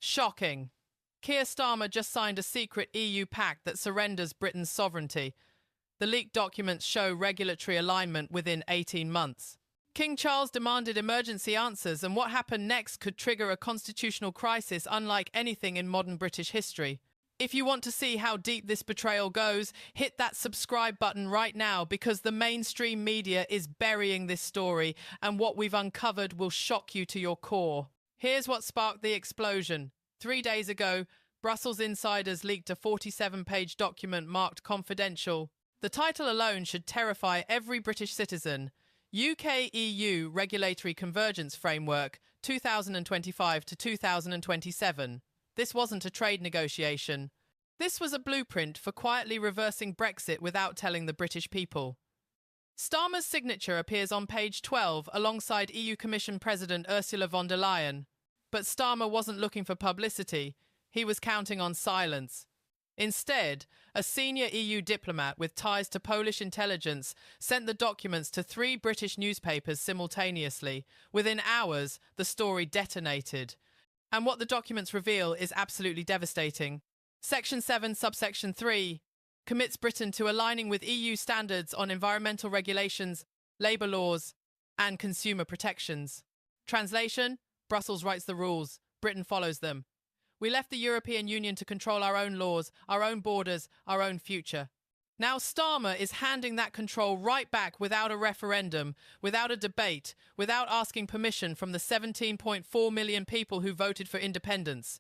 Shocking. Keir Starmer just signed a secret EU pact that surrenders Britain's sovereignty. The leaked documents show regulatory alignment within 18 months. King Charles demanded emergency answers, and what happened next could trigger a constitutional crisis unlike anything in modern British history. If you want to see how deep this betrayal goes, hit that subscribe button right now, because the mainstream media is burying this story, and what we've uncovered will shock you to your core. Here's what sparked the explosion. 3 days ago, Brussels insiders leaked a 47-page document marked confidential. The title alone should terrify every British citizen. UK-EU Regulatory Convergence Framework 2025 to 2027. This wasn't a trade negotiation. This was a blueprint for quietly reversing Brexit without telling the British people. Starmer's signature appears on page 12 alongside EU Commission President Ursula von der Leyen. But Starmer wasn't looking for publicity. He was counting on silence. Instead, a senior EU diplomat with ties to Polish intelligence sent the documents to 3 British newspapers simultaneously. Within hours, the story detonated. And what the documents reveal is absolutely devastating. Section 7, subsection 3, commits Britain to aligning with EU standards on environmental regulations, labour laws, and consumer protections. Translation: Brussels writes the rules, Britain follows them. We left the European Union to control our own laws, our own borders, our own future. Now Starmer is handing that control right back without a referendum, without a debate, without asking permission from the 17.4 million people who voted for independence.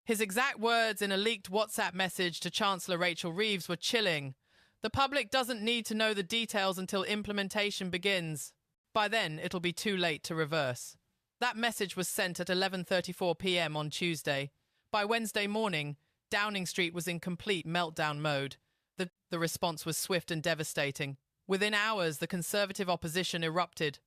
His exact words in a leaked WhatsApp message to Chancellor Rachel Reeves were chilling. The public doesn't need to know the details until implementation begins. By then, it'll be too late to reverse. That message was sent at 11:34 p.m. on Tuesday. By Wednesday morning, Downing Street was in complete meltdown mode. The response was swift and devastating. Within hours, the Conservative opposition erupted.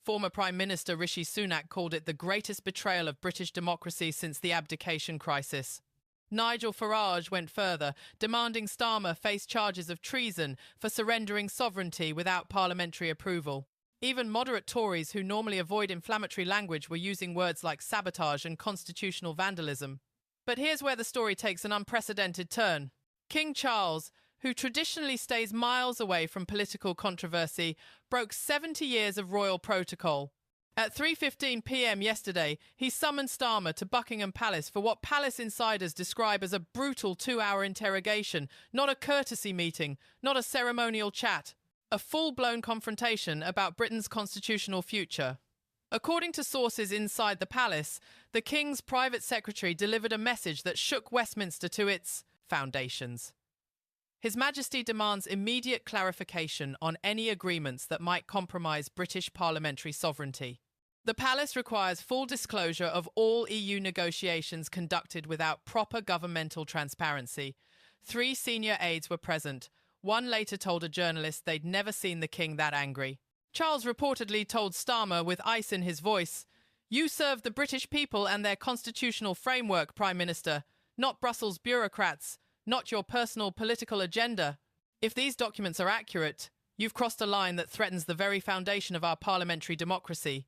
Former Prime Minister Rishi Sunak called it the greatest betrayal of British democracy since the abdication crisis. Nigel Farage went further, demanding Starmer face charges of treason for surrendering sovereignty without parliamentary approval. Even moderate Tories who normally avoid inflammatory language were using words like sabotage and constitutional vandalism. But here's where the story takes an unprecedented turn. King Charles, who traditionally stays miles away from political controversy, broke 70 years of royal protocol. At 3:15 p.m. yesterday, he summoned Starmer to Buckingham Palace for what palace insiders describe as a brutal 2-hour interrogation, not a courtesy meeting, not a ceremonial chat, a full-blown confrontation about Britain's constitutional future. According to sources inside the palace, the King's private secretary delivered a message that shook Westminster to its foundations. His Majesty demands immediate clarification on any agreements that might compromise British parliamentary sovereignty. The palace requires full disclosure of all EU negotiations conducted without proper governmental transparency. 3 senior aides were present. One later told a journalist they'd never seen the King that angry. Charles reportedly told Starmer with ice in his voice, "You serve the British people and their constitutional framework, Prime Minister, not Brussels bureaucrats, not your personal political agenda. If these documents are accurate, you've crossed a line that threatens the very foundation of our parliamentary democracy."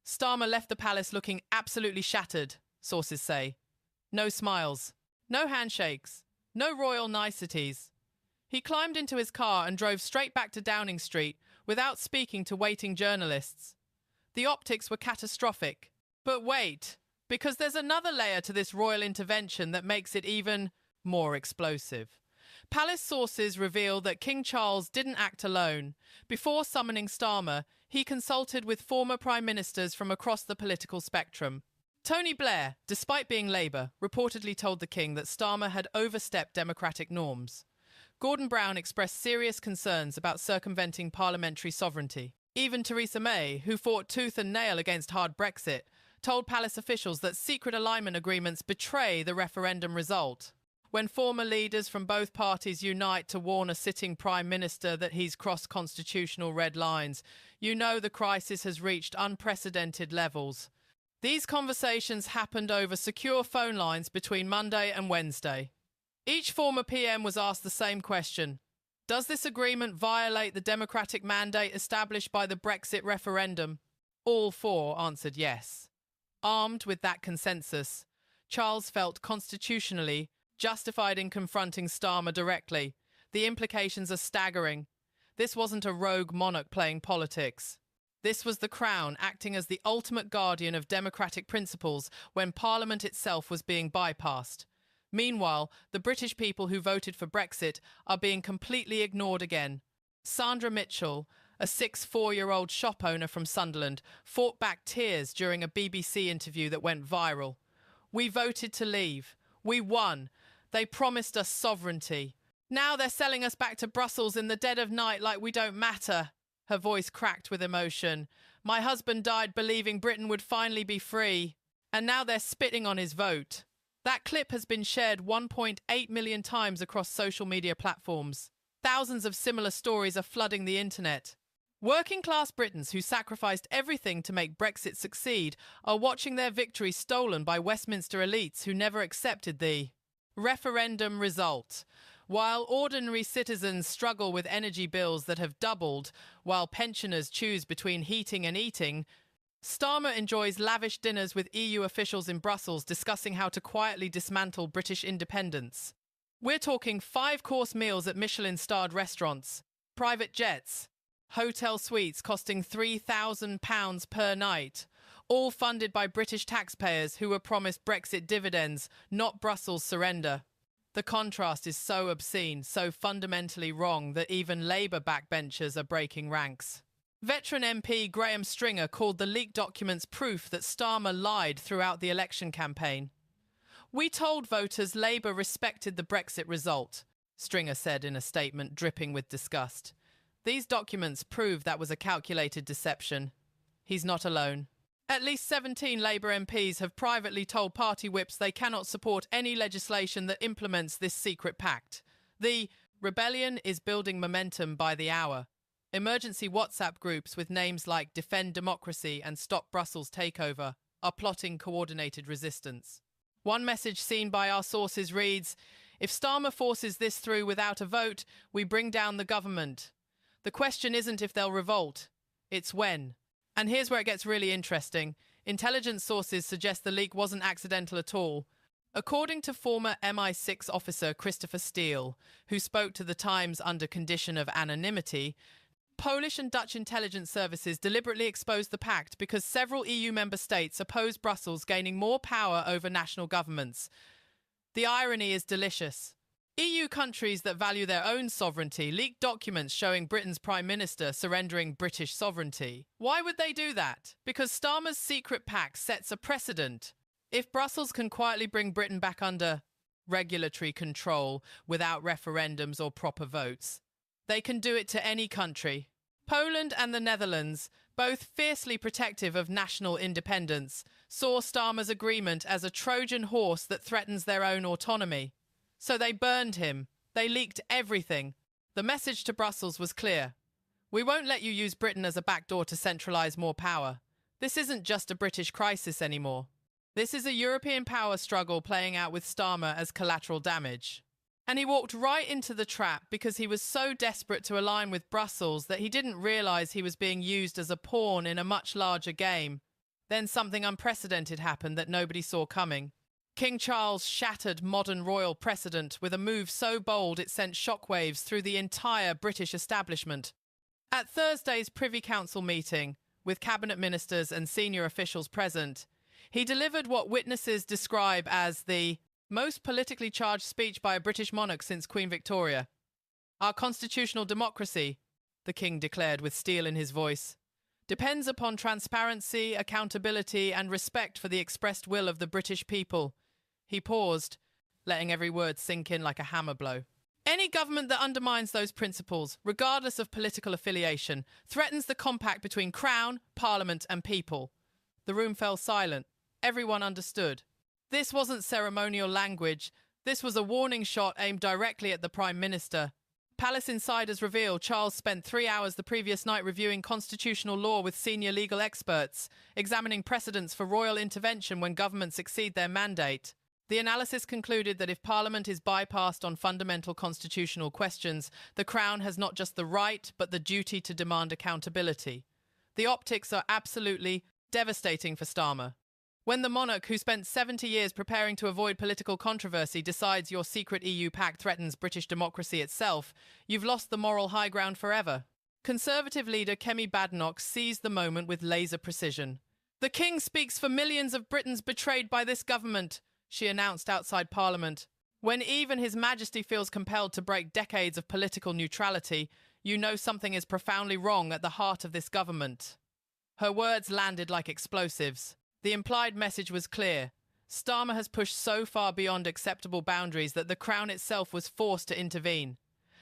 Starmer left the palace looking absolutely shattered, sources say. No smiles, no handshakes, no royal niceties. He climbed into his car and drove straight back to Downing Street without speaking to waiting journalists. The optics were catastrophic. But wait, because there's another layer to this royal intervention that makes it even more explosive. Palace sources reveal that King Charles didn't act alone. Before summoning Starmer, he consulted with former prime ministers from across the political spectrum. Tony Blair, despite being Labour, reportedly told the King that Starmer had overstepped democratic norms. Gordon Brown expressed serious concerns about circumventing parliamentary sovereignty. Even Theresa May, who fought tooth and nail against hard Brexit, told palace officials that secret alignment agreements betray the referendum result. When former leaders from both parties unite to warn a sitting prime minister that he's crossed constitutional red lines, you know the crisis has reached unprecedented levels. These conversations happened over secure phone lines between Monday and Wednesday. Each former PM was asked the same question. Does this agreement violate the democratic mandate established by the Brexit referendum? All 4 answered yes. Armed with that consensus, Charles felt constitutionally justified in confronting Starmer directly. The implications are staggering. This wasn't a rogue monarch playing politics. This was the Crown acting as the ultimate guardian of democratic principles when Parliament itself was being bypassed. Meanwhile, the British people who voted for Brexit are being completely ignored again. Sandra Mitchell, a 64-year-old shop owner from Sunderland, fought back tears during a BBC interview that went viral. "We voted to leave. We won. They promised us sovereignty. Now they're selling us back to Brussels in the dead of night like we don't matter." Her voice cracked with emotion. "My husband died believing Britain would finally be free, and now they're spitting on his vote." That clip has been shared 1.8 million times across social media platforms. Thousands of similar stories are flooding the internet. Working-class Britons who sacrificed everything to make Brexit succeed are watching their victory stolen by Westminster elites who never accepted the referendum result. While ordinary citizens struggle with energy bills that have doubled, while pensioners choose between heating and eating, Starmer enjoys lavish dinners with EU officials in Brussels discussing how to quietly dismantle British independence. We're talking 5-course meals at Michelin-starred restaurants, private jets, hotel suites costing £3,000 per night, all funded by British taxpayers who were promised Brexit dividends, not Brussels' surrender. The contrast is so obscene, so fundamentally wrong that even Labour backbenchers are breaking ranks. Veteran MP Graham Stringer called the leaked documents proof that Starmer lied throughout the election campaign. "We told voters Labour respected the Brexit result," Stringer said in a statement dripping with disgust. "These documents prove that was a calculated deception." He's not alone. At least 17 Labour MPs have privately told party whips they cannot support any legislation that implements this secret pact. The rebellion is building momentum by the hour. Emergency WhatsApp groups with names like Defend Democracy and Stop Brussels Takeover are plotting coordinated resistance. One message seen by our sources reads, "If Starmer forces this through without a vote, we bring down the government." The question isn't if they'll revolt, it's when. And here's where it gets really interesting. Intelligence sources suggest the leak wasn't accidental at all. According to former MI6 officer Christopher Steele, who spoke to The Times under condition of anonymity, Polish and Dutch intelligence services deliberately exposed the pact because several EU member states oppose Brussels gaining more power over national governments. The irony is delicious. EU countries that value their own sovereignty leaked documents showing Britain's Prime Minister surrendering British sovereignty. Why would they do that? Because Starmer's secret pact sets a precedent. If Brussels can quietly bring Britain back under regulatory control without referendums or proper votes, they can do it to any country. Poland and the Netherlands, both fiercely protective of national independence, saw Starmer's agreement as a Trojan horse that threatens their own autonomy. So they burned him. They leaked everything. The message to Brussels was clear. We won't let you use Britain as a backdoor to centralise more power. This isn't just a British crisis anymore. This is a European power struggle playing out with Starmer as collateral damage. And he walked right into the trap because he was so desperate to align with Brussels that he didn't realise he was being used as a pawn in a much larger game. Then something unprecedented happened that nobody saw coming. King Charles shattered modern royal precedent with a move so bold it sent shockwaves through the entire British establishment. At Thursday's Privy Council meeting, with cabinet ministers and senior officials present, he delivered what witnesses describe as the most politically charged speech by a British monarch since Queen Victoria. "Our constitutional democracy," the king declared with steel in his voice, "depends upon transparency, accountability, and respect for the expressed will of the British people." He paused, letting every word sink in like a hammer blow. "Any government that undermines those principles, regardless of political affiliation, threatens the compact between Crown, Parliament, and people." The room fell silent. Everyone understood. This wasn't ceremonial language. This was a warning shot aimed directly at the Prime Minister. Palace insiders reveal Charles spent 3 hours the previous night reviewing constitutional law with senior legal experts, examining precedents for royal intervention when governments exceed their mandate. The analysis concluded that if Parliament is bypassed on fundamental constitutional questions, the Crown has not just the right, but the duty to demand accountability. The optics are absolutely devastating for Starmer. When the monarch who spent 70 years preparing to avoid political controversy decides your secret EU pact threatens British democracy itself, you've lost the moral high ground forever. Conservative leader Kemi Badenoch seized the moment with laser precision. "The King speaks for millions of Britons betrayed by this government," she announced outside Parliament. When even His Majesty feels compelled to break decades of political neutrality, you know something is profoundly wrong at the heart of this government. Her words landed like explosives. The implied message was clear. Starmer has pushed so far beyond acceptable boundaries that the Crown itself was forced to intervene.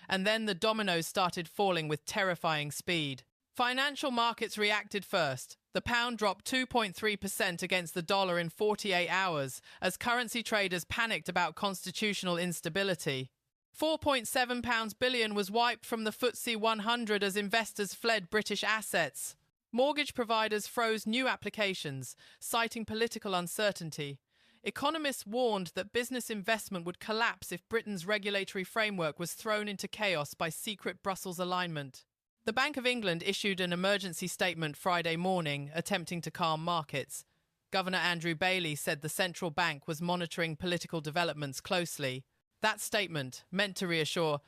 And then the dominoes started falling with terrifying speed. Financial markets reacted first. The pound dropped 2.3% against the dollar in 48 hours as currency traders panicked about constitutional instability. £4.7 billion was wiped from the FTSE 100 as investors fled British assets. Mortgage providers froze new applications, citing political uncertainty. Economists warned that business investment would collapse if Britain's regulatory framework was thrown into chaos by secret Brussels alignment. The Bank of England issued an emergency statement Friday morning, attempting to calm markets. Governor Andrew Bailey said the central bank was monitoring political developments closely. That statement, meant to reassure,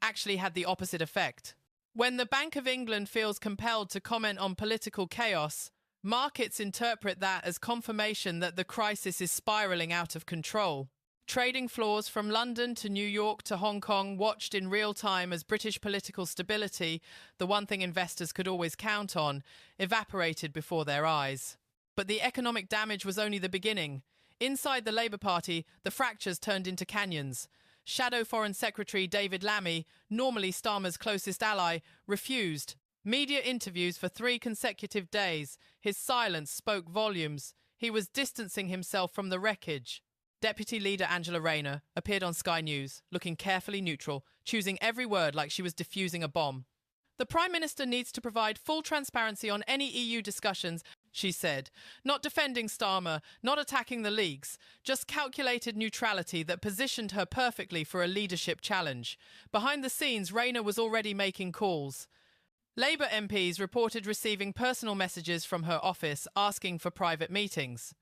actually had the opposite effect. When the Bank of England feels compelled to comment on political chaos, markets interpret that as confirmation that the crisis is spiraling out of control. Trading floors from London to New York to Hong Kong watched in real time as British political stability, the one thing investors could always count on, evaporated before their eyes. But the economic damage was only the beginning. Inside the Labour Party, the fractures turned into canyons. Shadow Foreign Secretary David Lammy, normally Starmer's closest ally, refused. Media interviews for 3 consecutive days. His silence spoke volumes. He was distancing himself from the wreckage. Deputy Leader Angela Rayner appeared on Sky News, looking carefully neutral, choosing every word like she was defusing a bomb. "The Prime Minister needs to provide full transparency on any EU discussions," she said, not defending Starmer, not attacking the leaks, just calculated neutrality that positioned her perfectly for a leadership challenge. Behind the scenes, Rayner was already making calls. Labour MPs reported receiving personal messages from her office asking for private meetings.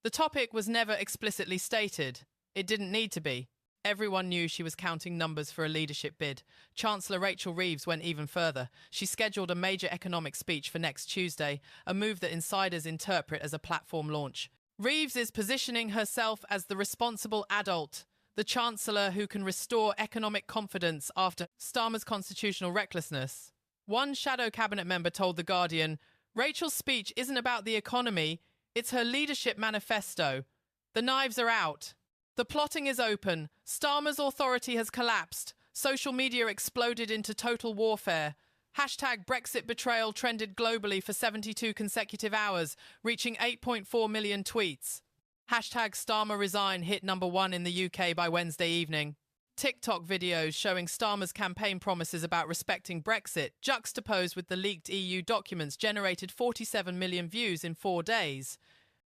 The topic was never explicitly stated. It didn't need to be. Everyone knew she was counting numbers for a leadership bid. Chancellor Rachel Reeves went even further. She scheduled a major economic speech for next Tuesday, a move that insiders interpret as a platform launch. Reeves is positioning herself as the responsible adult, the Chancellor who can restore economic confidence after Starmer's constitutional recklessness. One shadow cabinet member told The Guardian, "Rachel's speech isn't about the economy, it's her leadership manifesto. The knives are out. The plotting is open. Starmer's authority has collapsed. Social media exploded into total warfare. Hashtag Brexit betrayal trended globally for 72 consecutive hours, reaching 8.4 million tweets. Hashtag Starmer resign hit #1 in the UK by Wednesday evening. TikTok videos showing Starmer's campaign promises about respecting Brexit, juxtaposed with the leaked EU documents, generated 47 million views in 4 days.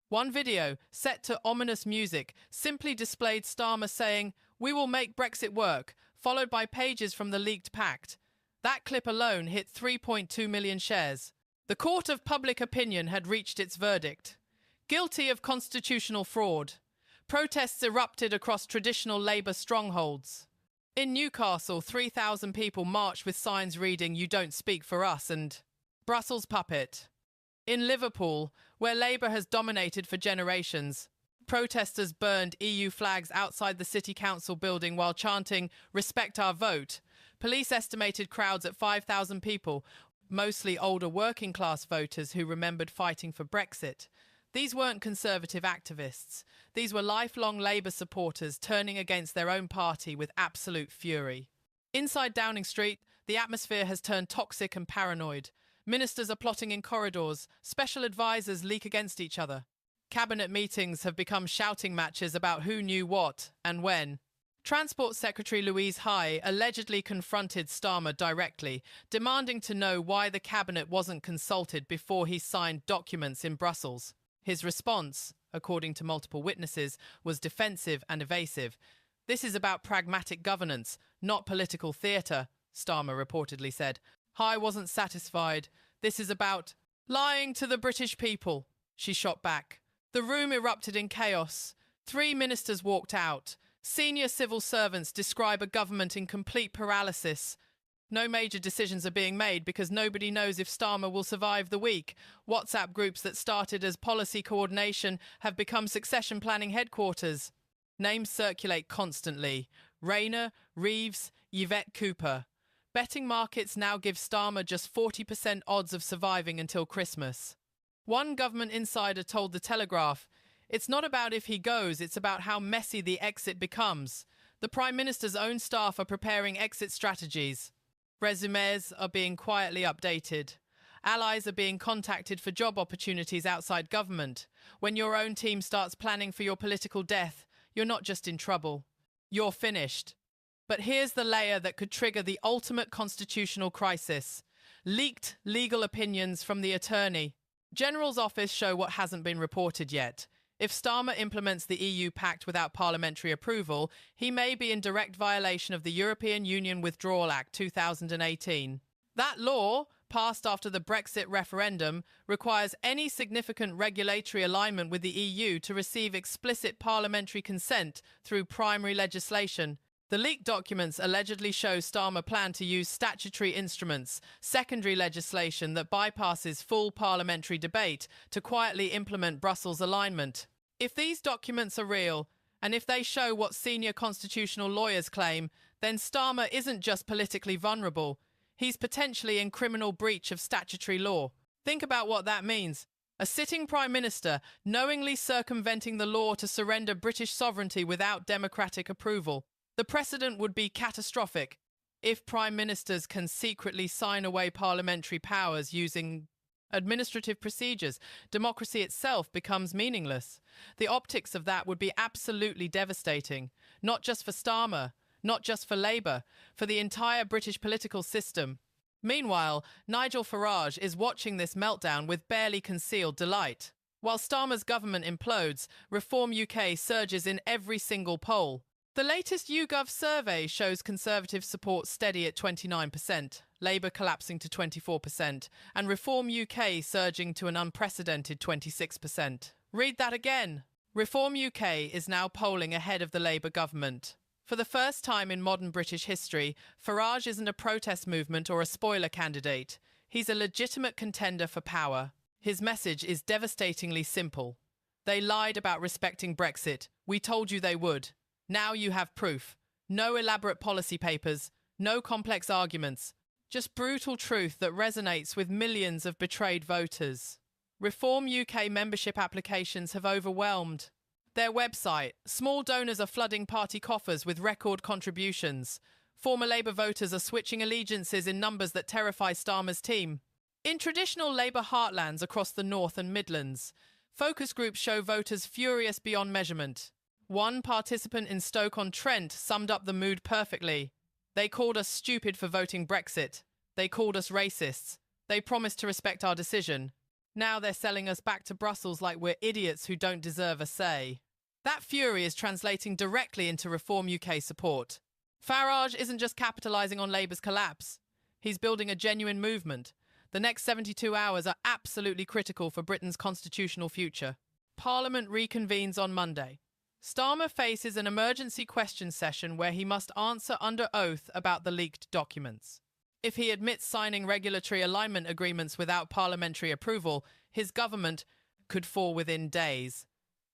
One video, set to ominous music, simply displayed Starmer saying, "We will make Brexit work," followed by pages from the leaked Pact. That clip alone hit 3.2 million shares. The court of public opinion had reached its verdict. Guilty of constitutional fraud. Protests erupted across traditional Labour strongholds. In Newcastle, 3,000 people marched with signs reading, "You don't speak for us," and "Brussels puppet." In Liverpool, where Labour has dominated for generations, protesters burned EU flags outside the City Council building while chanting, "Respect our vote." Police estimated crowds at 5,000 people, mostly older working-class voters who remembered fighting for Brexit. These weren't Conservative activists. These were lifelong Labour supporters turning against their own party with absolute fury. Inside Downing Street, the atmosphere has turned toxic and paranoid. Ministers are plotting in corridors. Special advisers leak against each other. Cabinet meetings have become shouting matches about who knew what and when. Transport Secretary Louise High allegedly confronted Starmer directly, demanding to know why the cabinet wasn't consulted before he signed documents in Brussels. His response, according to multiple witnesses, was defensive and evasive. "This is about pragmatic governance, not political theatre," Starmer reportedly said. High wasn't satisfied. "This is about lying to the British people," she shot back. The room erupted in chaos. 3 ministers walked out. Senior civil servants describe a government in complete paralysis. No major decisions are being made because nobody knows if Starmer will survive the week. WhatsApp groups that started as policy coordination have become succession planning headquarters. Names circulate constantly. Rayner, Reeves, Yvette Cooper. Betting markets now give Starmer just 40% odds of surviving until Christmas. One government insider told The Telegraph, "It's not about if he goes, it's about how messy the exit becomes. The Prime Minister's own staff are preparing exit strategies. Resumes are being quietly updated. Allies are being contacted for job opportunities outside government. When your own team starts planning for your political death, you're not just in trouble. You're finished." But here's the layer that could trigger the ultimate constitutional crisis. Leaked legal opinions from the Attorney General's office show what hasn't been reported yet. If Starmer implements the EU Pact without parliamentary approval, he may be in direct violation of the European Union Withdrawal Act 2018. That law, passed after the Brexit referendum, requires any significant regulatory alignment with the EU to receive explicit parliamentary consent through primary legislation. The leaked documents allegedly show Starmer planned to use statutory instruments, secondary legislation that bypasses full parliamentary debate, to quietly implement Brussels alignment. If these documents are real, and if they show what senior constitutional lawyers claim, then Starmer isn't just politically vulnerable. He's potentially in criminal breach of statutory law. Think about what that means. A sitting Prime Minister knowingly circumventing the law to surrender British sovereignty without democratic approval. The precedent would be catastrophic. If Prime Ministers can secretly sign away parliamentary powers using administrative procedures, democracy itself becomes meaningless. The optics of that would be absolutely devastating, not just for Starmer, not just for Labour, for the entire British political system. Meanwhile, Nigel Farage is watching this meltdown with barely concealed delight. While Starmer's government implodes, Reform UK surges in every single poll. The latest YouGov survey shows Conservative support steady at 29%, Labour collapsing to 24%, and Reform UK surging to an unprecedented 26%. Read that again. Reform UK is now polling ahead of the Labour government. For the first time in modern British history, Farage isn't a protest movement or a spoiler candidate. He's a legitimate contender for power. His message is devastatingly simple. They lied about respecting Brexit. We told you they would. Now you have proof. No elaborate policy papers, no complex arguments, just brutal truth that resonates with millions of betrayed voters. Reform UK membership applications have overwhelmed their website. Small donors are flooding party coffers with record contributions. Former Labour voters are switching allegiances in numbers that terrify Starmer's team. In traditional Labour heartlands across the North and Midlands, focus groups show voters furious beyond measurement. One participant in Stoke-on-Trent summed up the mood perfectly. "They called us stupid for voting Brexit. They called us racists. They promised to respect our decision. Now they're selling us back to Brussels like we're idiots who don't deserve a say." That fury is translating directly into Reform UK support. Farage isn't just capitalising on Labour's collapse. He's building a genuine movement. The next 72 hours are absolutely critical for Britain's constitutional future. Parliament reconvenes on Monday. Starmer faces an emergency question session where he must answer under oath about the leaked documents. If he admits signing regulatory alignment agreements without parliamentary approval, his government could fall within days.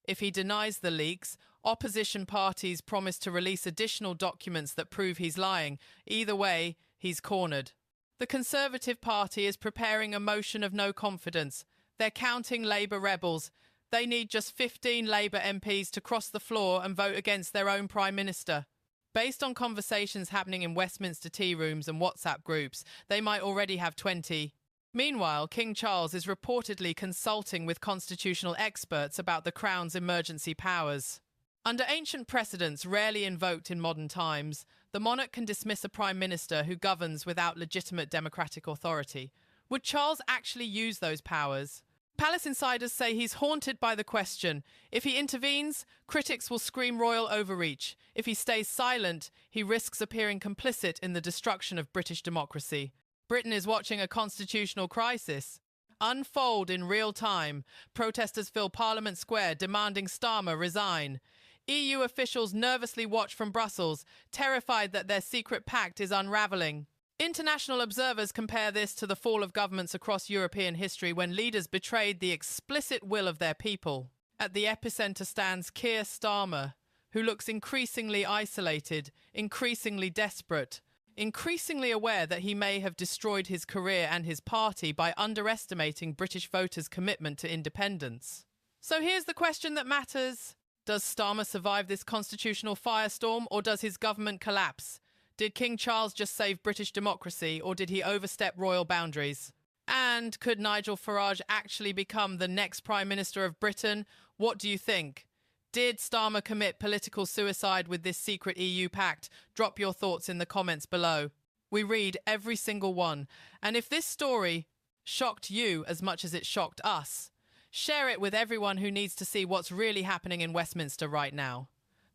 If he denies the leaks, opposition parties promise to release additional documents that prove he's lying. Either way, he's cornered. The Conservative Party is preparing a motion of no confidence. They're counting Labour rebels. They need just 15 Labour MPs to cross the floor and vote against their own Prime Minister. Based on conversations happening in Westminster tea rooms and WhatsApp groups, they might already have 20. Meanwhile, King Charles is reportedly consulting with constitutional experts about the Crown's emergency powers. Under ancient precedents rarely invoked in modern times, the monarch can dismiss a Prime Minister who governs without legitimate democratic authority. Would Charles actually use those powers? Palace insiders say he's haunted by the question. If he intervenes, critics will scream royal overreach. If he stays silent, he risks appearing complicit in the destruction of British democracy. Britain is watching a constitutional crisis. unfold in real time. Protesters fill Parliament Square demanding Starmer resign. EU officials nervously watch from Brussels, terrified that their secret pact is unraveling. International observers compare this to the fall of governments across European history when leaders betrayed the explicit will of their people. At the epicenter stands Keir Starmer, who looks increasingly isolated, increasingly desperate, increasingly aware that he may have destroyed his career and his party by underestimating British voters' commitment to independence. So here's the question that matters. Does Starmer survive this constitutional firestorm, or does his government collapse? Did King Charles just save British democracy, or did he overstep royal boundaries? And could Nigel Farage actually become the next Prime Minister of Britain? What do you think? Did Starmer commit political suicide with this secret EU pact? Drop your thoughts in the comments below. We read every single one. And if this story shocked you as much as it shocked us, share it with everyone who needs to see what's really happening in Westminster right now.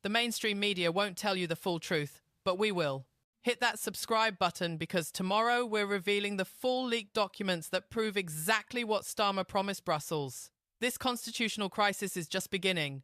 The mainstream media won't tell you the full truth, but we will. Hit that subscribe button because tomorrow we're revealing the full leaked documents that prove exactly what Starmer promised Brussels. This constitutional crisis is just beginning.